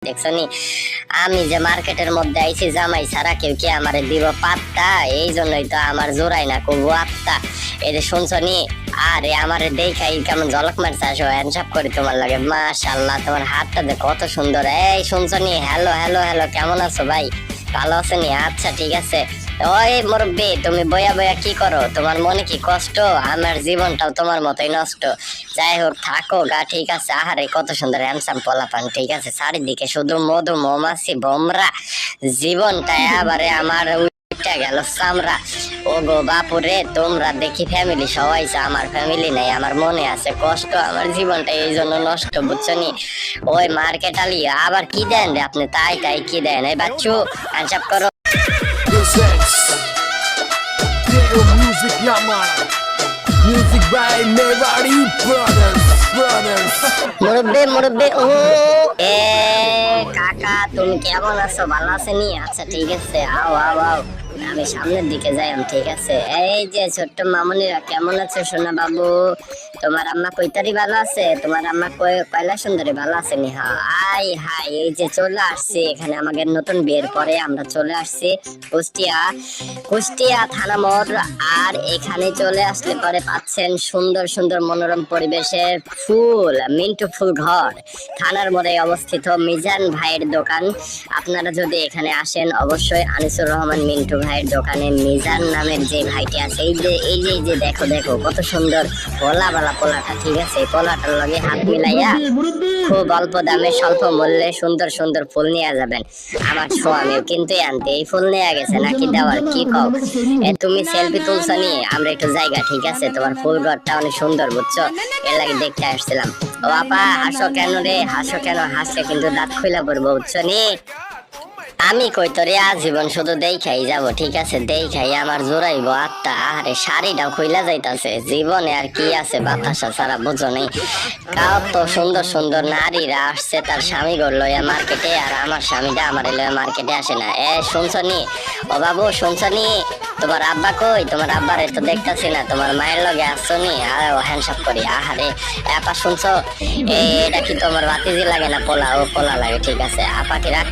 দেখছো নি আমি যে মার্কেটের মধ্যে আইছি জামাই ছাড়া কেউ কি আমারে দিব পাত্তা, এই জন্যই তো আমার জোড়াই না কবু আত্মা। এই যে শুনছো নি আরে আমারে দেখাই কেমন ঝলক মারছে, আসো হ্যান্ডসাপ করি তোমার লাগে। মাশাআল্লাহ তোমার হাতটা দেখ কত সুন্দর। এই শুনছো নি হ্যালো হ্যালো হ্যালো, কেমন আছো ভাই, ভালো আছো নি? আচ্ছা ঠিক আছে। ওই মুরব্বি তুমি বয়া বয়া কি করো, তোমার মনে কি কষ্ট? আমার জীবনটাও তোমার মতোই নষ্ট। যাই হোক থাকো গা, ঠিক আছে। আহারে কত সুন্দর হ্যান্ডসাম পোলাপান, ঠিক আছে। চারিদিকে শুধু মধু মৌমাছি ভোমরা, জীবনটা আবারে আমার উইটা গেল চামড়া। ও গো বাপুরে, তোমরা দেখি ফ্যামিলি সবাই, আমার ফ্যামিলি নাই, আমার মনে আছে কষ্ট, আমার জীবনটা এই জন্য নষ্ট, বুঝছো নি? ওই মার্কেট আলি আবার কি দেন রে আপনি? তাই তাই কি দেন? এই বাচ্চু হ্যান্ডসাপ করো। Music, yeah, man. Music by Merari Brothers. মুরব্বি মুরব্বি ও এ কাকা, তুমি কেমন আছো? ভালো আছে নি? আচ্ছা ঠিক আছে, আও আও আও, আমি সামনের দিকে যাই, ঠিক আছে। এই যে ছোট্ট মামুনিরা কেমন আছে সোনা বাবু? তোমার আম্মা কইতারি ভালো আছে? তোমার আম্মা কয়লা সুন্দরী ভালো আছে নি? হাই হাই, এই যে চলে আসছি এখানে আমাদের নতুন বিয়ের পরে আমরা চলে আসছি কুষ্টিয়া থানা মোড়। আর এখানে চলে আসলে পরে পাচ্ছেন সুন্দর সুন্দর মনোরম পরিবেশের ফুল মিন্টু ফুল ঘর। থানার মোড়ে অবস্থিত মিজান ভাইয়ের দোকান। আপনারা যদি এখানে আসেন অবশ্যই আনিসুর রহমান মিন্টু ভাইয়ের দোকানে মিজান নামের যে ভাইটি আছে, এই যে দেখো দেখো কত সুন্দর পোলা বালা পোলাটা, ঠিক আছে। এই পোলাটার লগে হাত মিলাইয়া খুব অল্প দামে স্বল্প মূল্যে সুন্দর সুন্দর ফুল নিয়ে যাবেন। আমার স্বামীও কিন্তু আনতে এই ফুল নিয়ে গেছে নাকি দেওয়ার, কি কও? তুমি সেলফি তুলছো নি, আমরা একটু জায়গা, ঠিক আছে। তোমার ফুল ঘরটা অনেক সুন্দর, বুঝছো, এর লাগে দেখতে আসছিলাম। ও আপা হাসো কেন রে, হাসো কেন? হাসলে কিন্তু দাঁত খুলে পড়বো, বুঝছো নি? আমি কই তোরে আজীবন শুধু দেখাই যাব, ঠিক আছে। দেখাই আমার জোড়াইবো আত্মা। আরে শাড়িটাও খুইলা যাইতাছে, জীবনে আর কি আছে বাতাসা ছাড়া, বুঝো নেই। কত সুন্দর সুন্দর নারীরা আসছে তার স্বামী গড় লইয়া মার্কেটে, আর আমার স্বামীটা আমার লইয়া মার্কেটে আসে না। শুনছো নি? ও বাবু শুনছো নি? তোমার আব্বা কই? তোমার আব্বার তো দেখতাছি না, তোমার মায়ের লগে আসছো নি? হ্যান্ডসাপ করি। আহারে আপা শুনছো, এটা কি তোমার ভাতিজি লাগে না পোলা? ও পোলা লাগে, ঠিক আছে। আপা কি রাগ